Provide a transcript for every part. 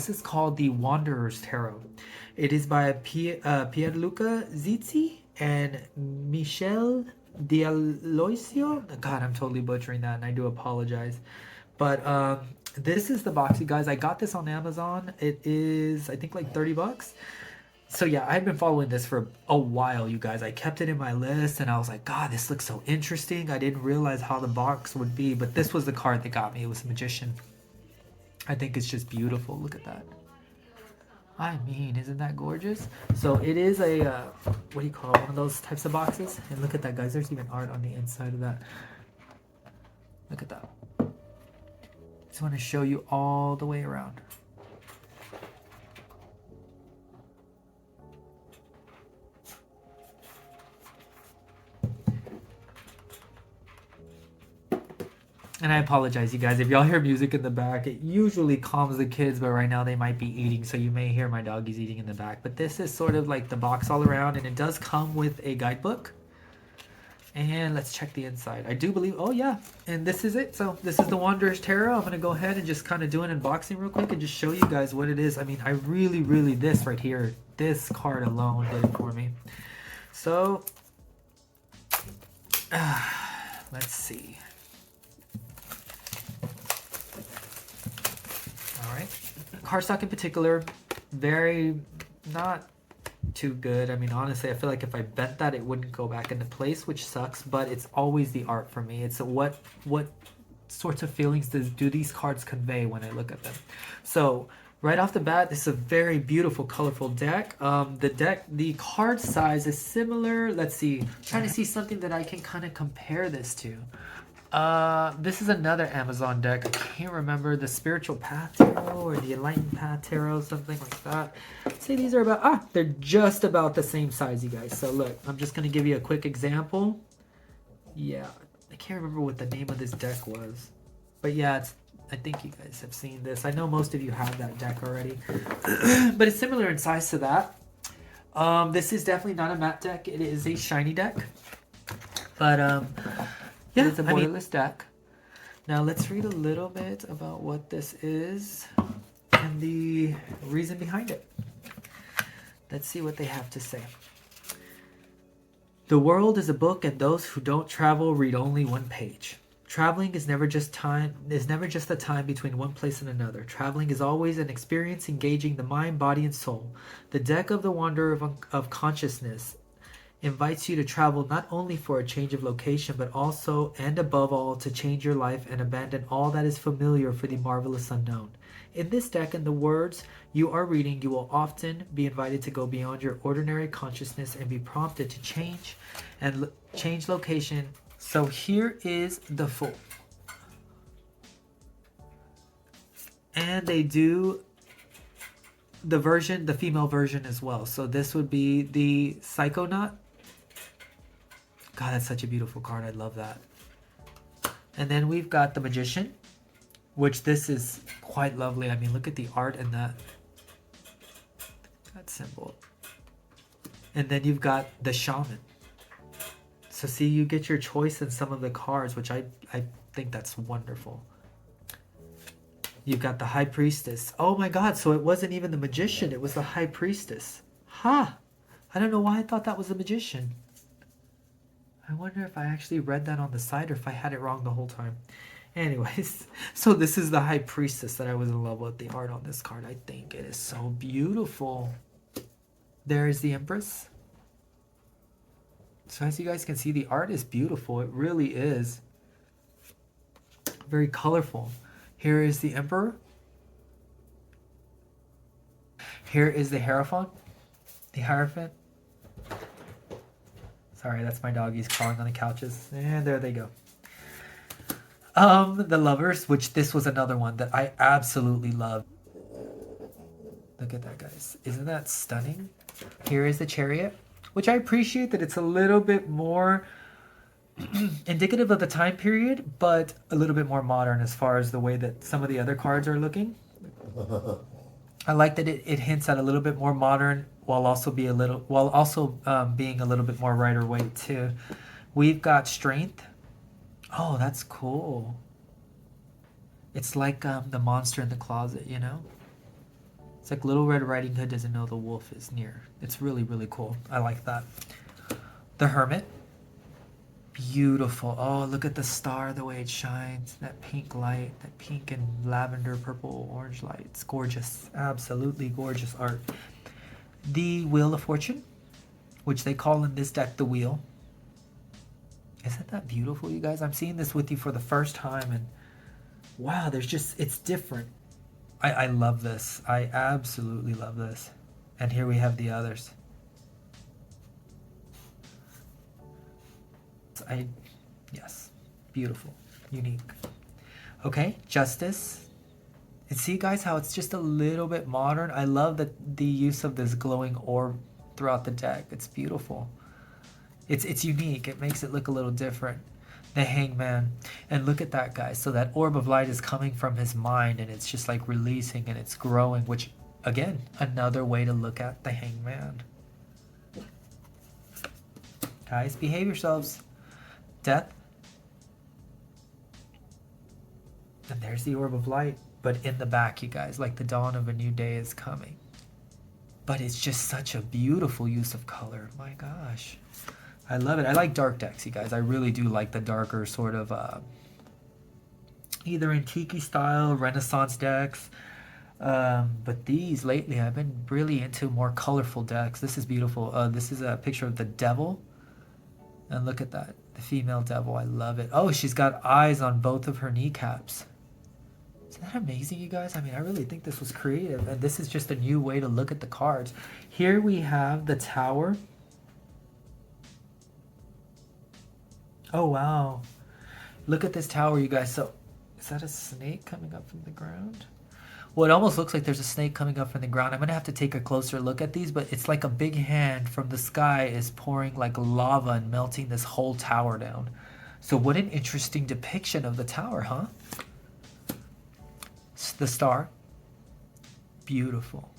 This is called the Wanderer's Tarot. It is by Pierluca Zizzi and Michele D'Aloisio. God, I'm totally butchering that, and I do apologize. But this is the box, you guys. I got this on Amazon. It is, I think, like 30 bucks. So yeah, I've been following this for a while, you guys. I kept it in my list, and I was like, God, this looks so interesting. I didn't realize how the box would be, but this was the card that got me. It was the Magician. I think it's just beautiful. Look at that. I mean, isn't that gorgeous? So it is a, what do you call it? One of those types of boxes. And look at that, guys. There's even art on the inside of that. Look at that. Just want to show you all the way around. And I apologize, you guys. If y'all hear music in the back, it usually calms the kids, but right now they might be eating, so you may hear my doggies eating in the back. But this is sort of like the box all around, and it does come with a guidebook. And let's check the inside. I do believe, oh yeah, and this is it. So this is the Wanderer's Tarot. I'm going to go ahead and just kind of do an unboxing real quick and just show you guys what it is. I mean, I really, this right here, this card alone did it for me. So, let's see. Alright, cardstock in particular, very not too good. I mean, honestly, I feel like if I bent that, it wouldn't go back into place, which sucks, but it's always the art for me. It's what sorts of feelings do these cards convey when I look at them. So, right off the bat, this is a very beautiful, colorful deck. The card size is similar. Let's see, I'm trying to see something that I can kind of compare this to. This is another Amazon deck. I can't remember, the Spiritual Path Tarot or the Enlightened Path Tarot, something like that. I'd say these are about, they're just about the same size, you guys. So look, I'm just going to give you a quick example. Yeah, I can't remember what the name of this deck was. But yeah, I think you guys have seen this. I know most of you have that deck already. But it's similar in size to that. This is definitely not a matte deck. It is a shiny deck. But, yeah, it's a borderless deck. Now let's read a little bit about what this is and the reason behind it. Let's see what they have to say. The world is a book, and those who don't travel read only one page. Traveling is never just a time between one place and another. Traveling is always an experience engaging the mind, body, and soul. The deck of the Wanderer of Consciousness invites you to travel not only for a change of location, but also and above all to change your life and abandon all that is familiar for the marvelous unknown. In this deck and the words you are reading, you will often be invited to go beyond your ordinary consciousness and be prompted to change location. So here is the Fool. And they do the female version as well. So this would be the Psychonaut. God, that's such a beautiful card. I love that. And then we've got the Magician, which this is quite lovely. I mean, look at the art and that symbol. And then you've got the Shaman. So see, you get your choice in some of the cards, which I think that's wonderful. You've got the High Priestess. Oh my God, so it wasn't even the Magician, it was the High Priestess. Ha! I don't know why I thought that was the Magician. I wonder if I actually read that on the side or if I had it wrong the whole time. Anyways, so this is the High Priestess that I was in love with. The art on this card, I think it is so beautiful. There is the Empress. So as you guys can see, the art is beautiful. It really is. Very colorful. Here is the Emperor. Here is the Hierophant. The Hierophant. Sorry, that's my doggies crawling on the couches. And there they go. The Lovers, which this was another one that I absolutely love. Look at that, guys. Isn't that stunning? Here is the Chariot, which I appreciate that it's a little bit more indicative of the time period, but a little bit more modern as far as the way that some of the other cards are looking. I like that it hints at a little bit more modern while also being a little bit more Rider Waite too. We've got Strength. Oh, that's cool. It's like the monster in the closet, you know? It's like Little Red Riding Hood doesn't know the wolf is near. It's really, really cool. I like that. The Hermit. Beautiful. Oh, look at the star, the way it shines. That pink light, that pink and lavender, purple, orange light. It's gorgeous. Absolutely gorgeous art. The Wheel of Fortune, which they call in this deck the Wheel. Isn't that beautiful, you guys? I'm seeing this with you for the first time, and wow, there's just, it's different. I love this. I absolutely love this. And here we have the others. Yes, beautiful, unique. Okay, Justice. And see, guys, how it's just a little bit modern. I love the use of this glowing orb throughout the deck. It's beautiful. It's unique. It makes it look a little different. The Hangman. And look at that, guys. So that orb of light is coming from his mind, and it's just like releasing and it's growing, which, again, another way to look at the Hangman. Guys, behave yourselves. Death. And there's the orb of light. But in the back, you guys, like the dawn of a new day is coming. But it's just such a beautiful use of color. My gosh. I love it. I like dark decks, you guys. I really do like the darker sort of either antique style, Renaissance decks. But these lately, I've been really into more colorful decks. This is beautiful. This is a picture of the devil. And look at that. The female devil. I love it. Oh, she's got eyes on both of her kneecaps. Isn't that amazing, you guys? I mean, I really think this was creative. And this is just a new way to look at the cards. Here we have the Tower. Oh, wow. Look at this tower, you guys. So, is that a snake coming up from the ground? Well, it almost looks like there's a snake coming up from the ground. I'm going to have to take a closer look at these, but it's like a big hand from the sky is pouring like lava and melting this whole tower down. So what an interesting depiction of the tower, huh? The star. Beautiful.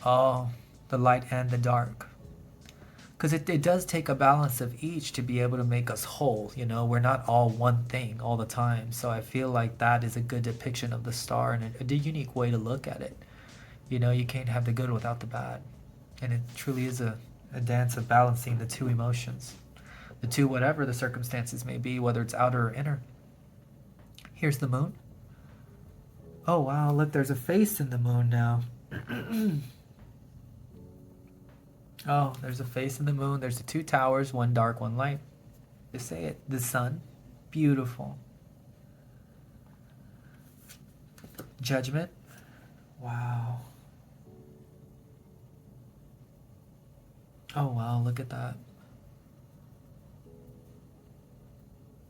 Oh, the light and the dark. Because it does take a balance of each to be able to make us whole. You know, we're not all one thing all the time. So I feel like that is a good depiction of the star and a unique way to look at it. You know, you can't have the good without the bad. And it truly is a dance of balancing the two emotions. The two, whatever the circumstances may be, whether it's outer or inner. Here's the moon. Oh, wow, look, there's a face in the moon now. Oh, there's a face in the moon. There's the two towers, one dark, one light. Just say it. The sun. Beautiful. Judgment. Wow. Oh, wow, look at that.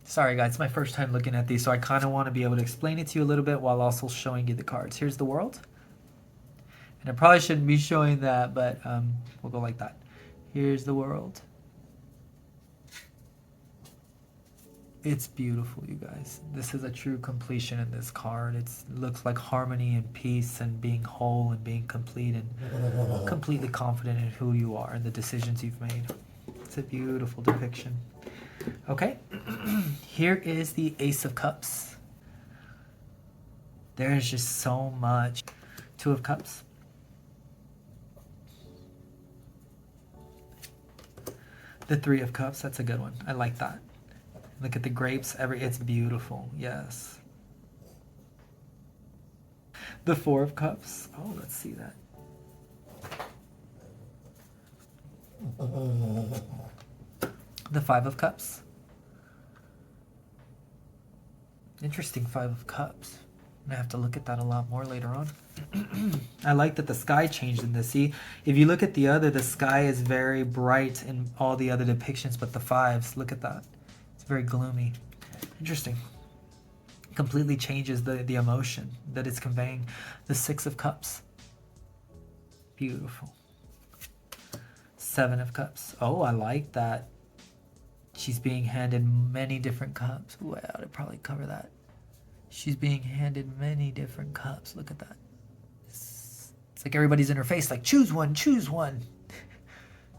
Sorry, guys, it's my first time looking at these, so I kind of want to be able to explain it to you a little bit while also showing you the cards. Here's the world. And I probably shouldn't be showing that, but we'll go like that. Here's the world. It's beautiful, you guys. This is a true completion in this card. It looks like harmony and peace and being whole and being complete and completely confident in who you are and the decisions you've made. It's a beautiful depiction. Okay, here is the Ace of Cups. There's just so much. Two of Cups. The Three of Cups, that's a good one. I like that. Look at the grapes. It's beautiful. Yes. The Four of Cups. Oh, let's see that. The Five of Cups. Interesting Five of Cups. I'm gonna have to look at that a lot more later on. I like that the sky changed in this. See, if you look at the sky is very bright in all the other depictions, but the fives, look at that. It's very gloomy. Interesting. Completely changes the emotion that it's conveying. The Six of Cups. Beautiful. Seven of Cups. Oh, I like that. She's being handed many different cups. Ooh, I ought to probably cover that. She's being handed many different cups. Look at that. It's like everybody's in her face, like, choose one, choose one.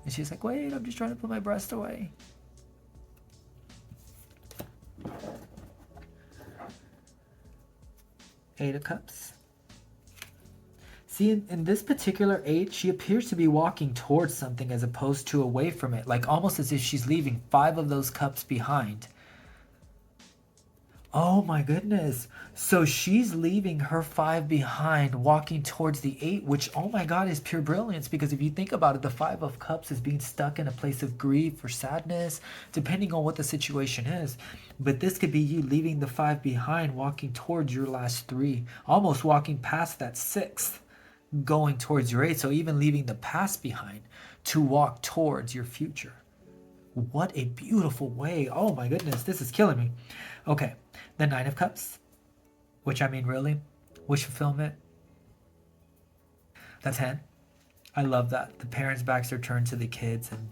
And she's like, wait, I'm just trying to put my breast away. Eight of Cups. See, in this particular 8, she appears to be walking towards something as opposed to away from it, like almost as if she's leaving 5 of those cups behind. Oh my goodness. So she's leaving her 5 behind, walking towards the 8, which, oh my God, is pure brilliance. Because if you think about it, the 5 of Cups is being stuck in a place of grief or sadness, depending on what the situation is. But this could be you leaving the 5 behind, walking towards your last 3, almost walking past that 6th, going towards your 8. So even leaving the past behind to walk towards your future. What a beautiful way. Oh my goodness, this is killing me. Okay, the 9 of Cups, which I mean, really, wish fulfillment. The 10, I love that. The parents' backs are turned to the kids, and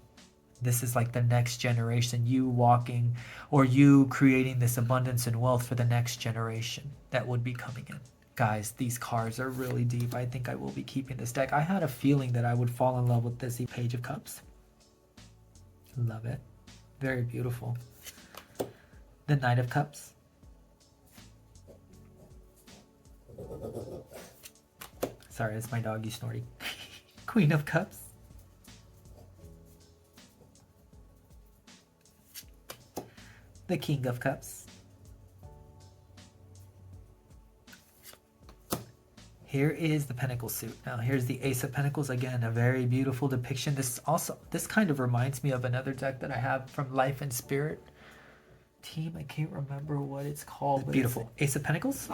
this is like the next generation, you walking or you creating this abundance and wealth for the next generation that would be coming in. Guys, these cards are really deep. I think I will be keeping this deck. I had a feeling that I would fall in love with this Page of Cups. Love it. Very beautiful. The Knight of Cups. Sorry, it's my doggy snorting. Queen of Cups. The King of Cups. Here is the Pentacle suit. Now here's the Ace of Pentacles. Again, a very beautiful depiction. This kind of reminds me of another deck that I have from Life and Spirit team. I can't remember what it's called. Beautiful. Ace of Pentacles.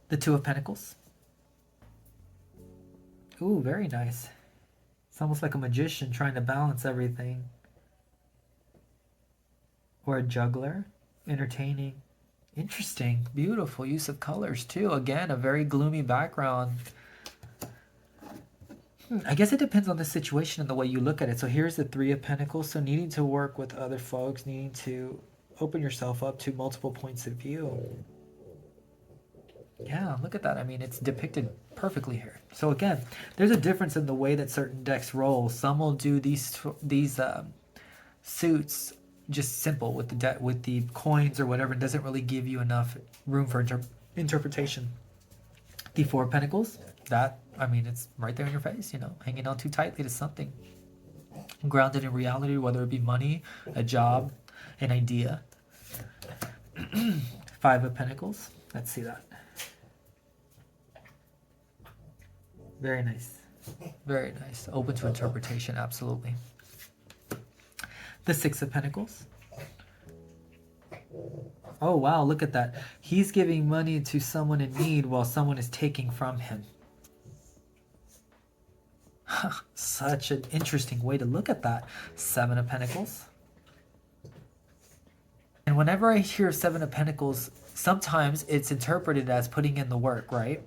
The Two of Pentacles. Ooh, very nice. It's almost like a magician trying to balance everything. Or a juggler, entertaining. Interesting, beautiful use of colors too. Again, a very gloomy background. I guess it depends on the situation and the way you look at it. So here's the Three of Pentacles. So needing to work with other folks, needing to open yourself up to multiple points of view. Yeah, look at that. I mean, it's depicted perfectly here. So again, there's a difference in the way that certain decks roll. Some will do these suits just simple with the coins or whatever. It doesn't really give you enough room for interpretation. The Four of Pentacles, that, I mean, it's right there in your face, you know, hanging on too tightly to something. Grounded in reality, whether it be money, a job, an idea. Five of Pentacles, let's see that. Very nice. Very nice. Open to interpretation, absolutely. The Six of Pentacles. Oh, wow, look at that. He's giving money to someone in need while someone is taking from him. Such an interesting way to look at that. Seven of Pentacles. And whenever I hear Seven of Pentacles, sometimes it's interpreted as putting in the work, right?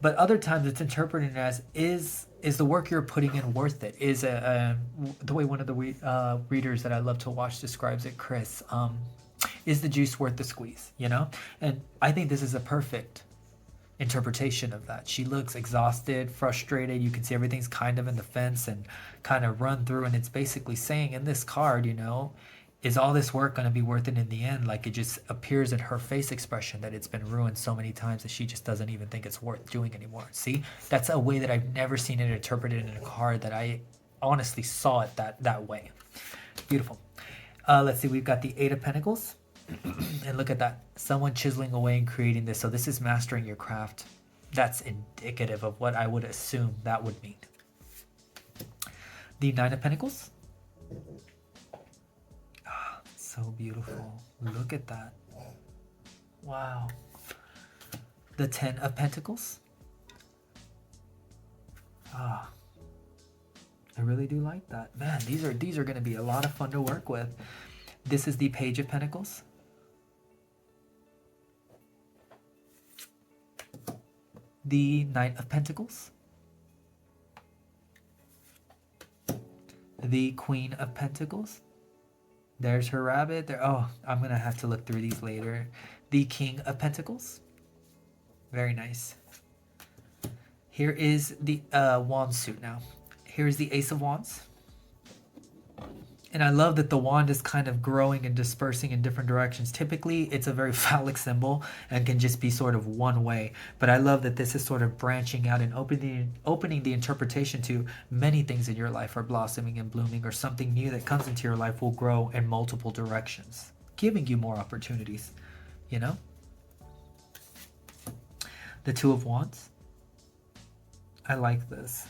But other times it's interpreted as, is the work you're putting in worth it? Is the way one of the readers that I love to watch describes it, Chris, is the juice worth the squeeze, you know? And I think this is a perfect interpretation of that. She looks exhausted, frustrated. You can see everything's kind of in the fence and kind of run through. And it's basically saying in this card, you know, is all this work going to be worth it in the end? Like, it just appears in her face expression that it's been ruined so many times that she just doesn't even think it's worth doing anymore. See, that's a way that I've never seen it interpreted in a card that I honestly saw it that way. Beautiful. Let's see, we've got the Eight of Pentacles. And look at that. Someone chiseling away and creating this. So this is mastering your craft. That's indicative of what I would assume that would mean. The Nine of Pentacles. So beautiful. Look at that. Wow. The Ten of Pentacles. Ah, I really do like that. Man, these are going to be a lot of fun to work with. This is the Page of Pentacles. The Knight of Pentacles. The Queen of Pentacles. There's her rabbit. There. Oh, I'm going to have to look through these later. The King of Pentacles. Very nice. Here is the wand suit now. Here's the Ace of Wands. And I love that the wand is kind of growing and dispersing in different directions. Typically, it's a very phallic symbol and can just be sort of one way. But I love that this is sort of branching out and opening the interpretation to many things in your life are blossoming and blooming, or something new that comes into your life will grow in multiple directions, giving you more opportunities, you know? The Two of Wands. I like this.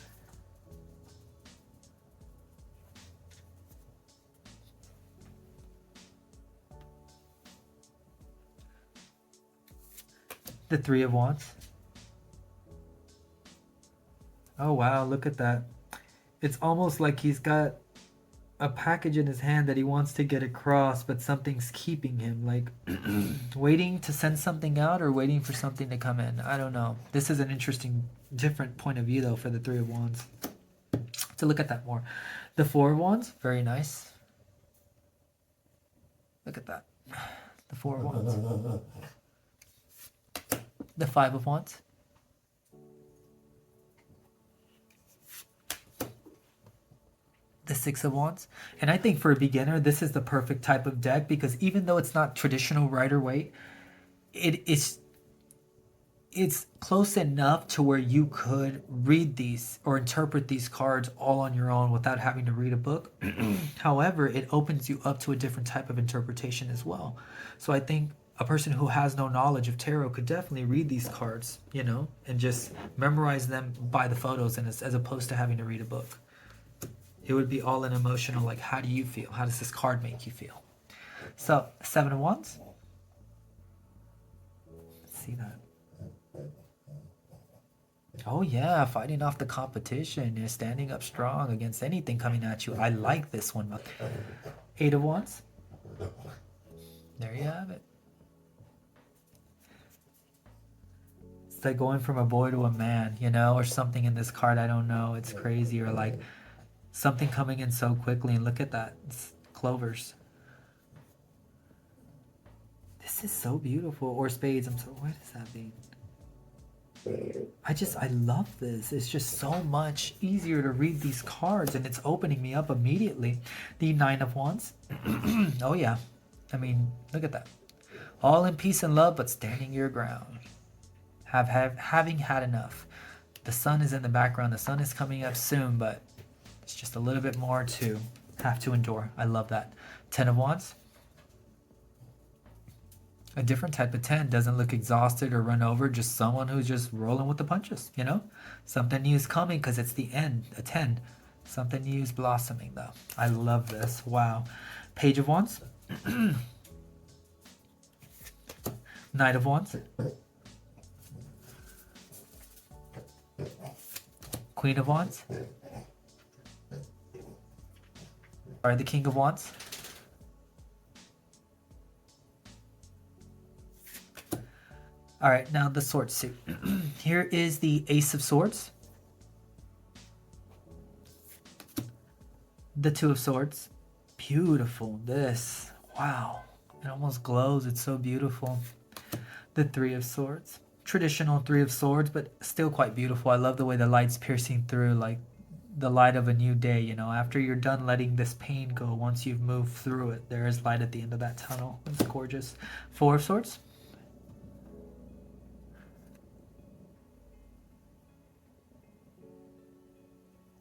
The Three of Wands. Oh wow, look at that. It's almost like he's got a package in his hand that he wants to get across, but something's keeping him, like waiting to send something out or waiting for something to come in. I don't know. This is an interesting, different point of view though for the Three of Wands. To look at that more. The Four of Wands, very nice. Look at that. The Four of Wands. The Five of Wands. The Six of Wands. And I think for a beginner, this is the perfect type of deck, because even though it's not traditional Rider-Waite, it's close enough to where you could read these or interpret these cards all on your own without having to read a book. However, it opens you up to a different type of interpretation as well. So I think a person who has no knowledge of tarot could definitely read these cards, you know, and just memorize them by the photos, and as opposed to having to read a book. It would be all an emotional, like, how do you feel? How does this card make you feel? So, Seven of Wands. Let's see that. Oh yeah, fighting off the competition. You're standing up strong against anything coming at you. I like this one. Eight of Wands. There you have it. It's like going from a boy to a man, you know, or something in this card. I don't know. It's crazy. Or like something coming in so quickly. And look at that. It's clovers. This is so beautiful. Or spades. I'm sorry. What does that mean? I love this. It's just so much easier to read these cards, and it's opening me up immediately. The Nine of Wands. Oh yeah. I mean, look at that. All in peace and love, but standing your ground. Having had enough. The sun is in the background. The sun is coming up soon, but it's just a little bit more to have to endure. I love that. Ten of Wands. A different type of 10. Doesn't look exhausted or run over. Just someone who's just rolling with the punches, you know? Something new is coming because it's the end. A 10. Something new is blossoming, though. I love this. Wow. Page of Wands. Knight of Wands. Queen of Wands. Or the King of Wands. All right, now the sword suit. Here is the Ace of Swords. The Two of Swords. Beautiful. This. Wow. It almost glows. It's so beautiful. The Three of Swords. Traditional Three of Swords, but still quite beautiful. I love the way the light's piercing through, like the light of a new day, you know. After you're done letting this pain go, once you've moved through it, there is light at the end of that tunnel. It's gorgeous. Four of Swords.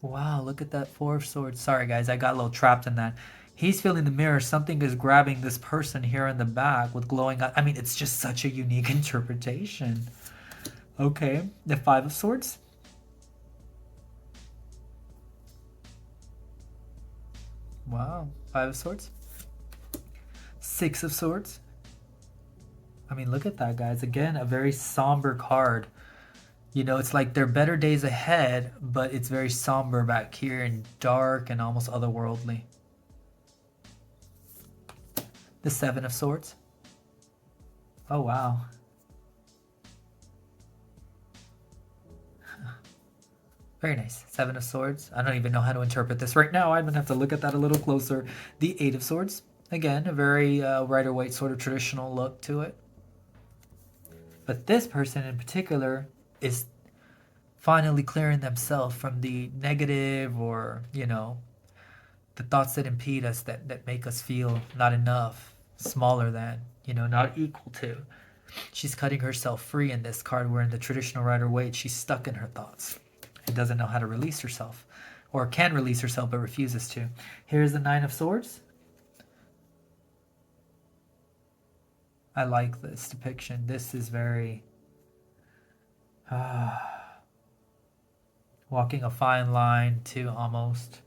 Wow, look at that Four of Swords. Sorry, guys, I got a little trapped in that. He's feeling the mirror. Something is grabbing this person here in the back with glowing eyes. I mean, it's just such a unique interpretation. Okay, the Five of Swords. Wow, Five of Swords. Six of Swords. I mean, look at that, guys. Again, a very somber card. You know, it's like there are better days ahead, but it's very somber back here and dark and almost otherworldly. The Seven of Swords. Oh, wow. Very nice. Seven of Swords. I don't even know how to interpret this right now. I'm going to have to look at that a little closer. The Eight of Swords. Again, a very Rider-Waite sort of traditional look to it. But this person in particular is finally clearing themselves from the negative or, you know, The thoughts that impede us, that make us feel not enough, smaller than, not equal to. She's cutting herself free in this card, where in the traditional Rider-Waite, she's stuck in her thoughts and doesn't know how to release herself, or can release herself but refuses to. Here's the Nine of Swords. I like this depiction. This is very walking a fine line to almost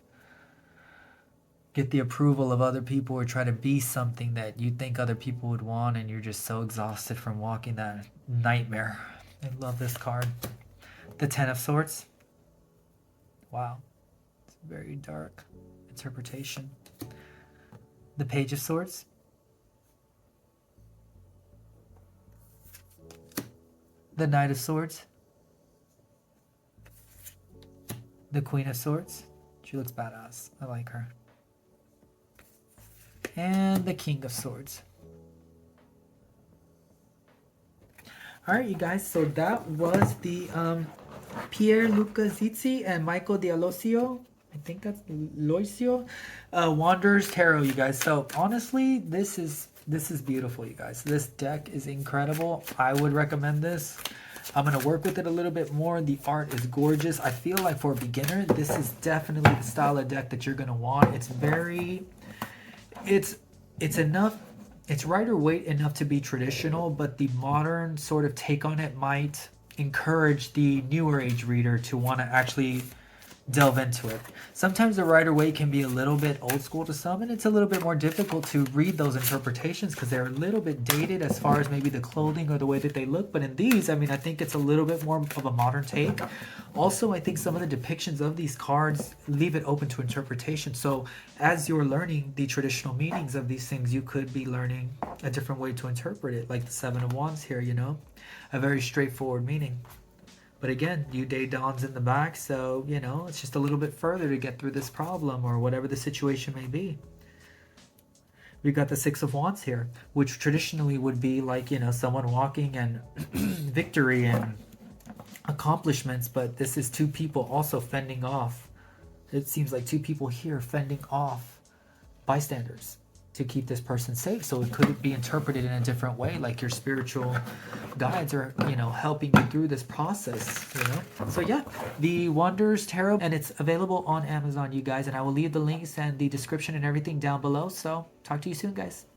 get the approval of other people, or try to be something that you think other people would want, and you're just so exhausted from walking that nightmare. I love this card. The Ten of Swords. Wow. It's a very dark interpretation. The Page of Swords. The Knight of Swords. The Queen of Swords. She looks badass. I like her. And the King of Swords. Alright, you guys, so that was the Pierluca Zizzi and Michele D'Aloisio. I think that's Loisio. Wanderer's Tarot, you guys. So honestly, this is beautiful, you guys. This deck is incredible. I would recommend this. I'm going to work with it a little bit more. The art is gorgeous. I feel like for a beginner, this is definitely the style of deck that you're going to want. It's very... It's enough, it's Rider-Waite enough to be traditional, but the modern sort of take on it might encourage the newer age reader to want to actually delve into it. Sometimes the Rider-Waite can be a little bit old school to some, and it's a little bit more difficult to read those interpretations because they're a little bit dated as far as maybe the clothing or the way that they look. But in these, I mean, I think it's a little bit more of a modern take. Also, I think some of the depictions of these cards leave it open to interpretation. So as you're learning the traditional meanings of these things, you could be learning a different way to interpret it, like the Seven of Wands here, a very straightforward meaning. But again, new day dawns in the back, so, it's just a little bit further to get through this problem or whatever the situation may be. We've got the Six of Wands here, which traditionally would be like, someone walking and victory and accomplishments, but this is two people also fending off. It seems like two people here fending off bystanders to keep this person safe. So it could be interpreted in a different way, like your spiritual guides are, helping you through this process, So yeah, the Wanderer's Tarot, and it's available on Amazon, you guys, and I will leave the links and the description and everything down below. So talk to you soon, guys.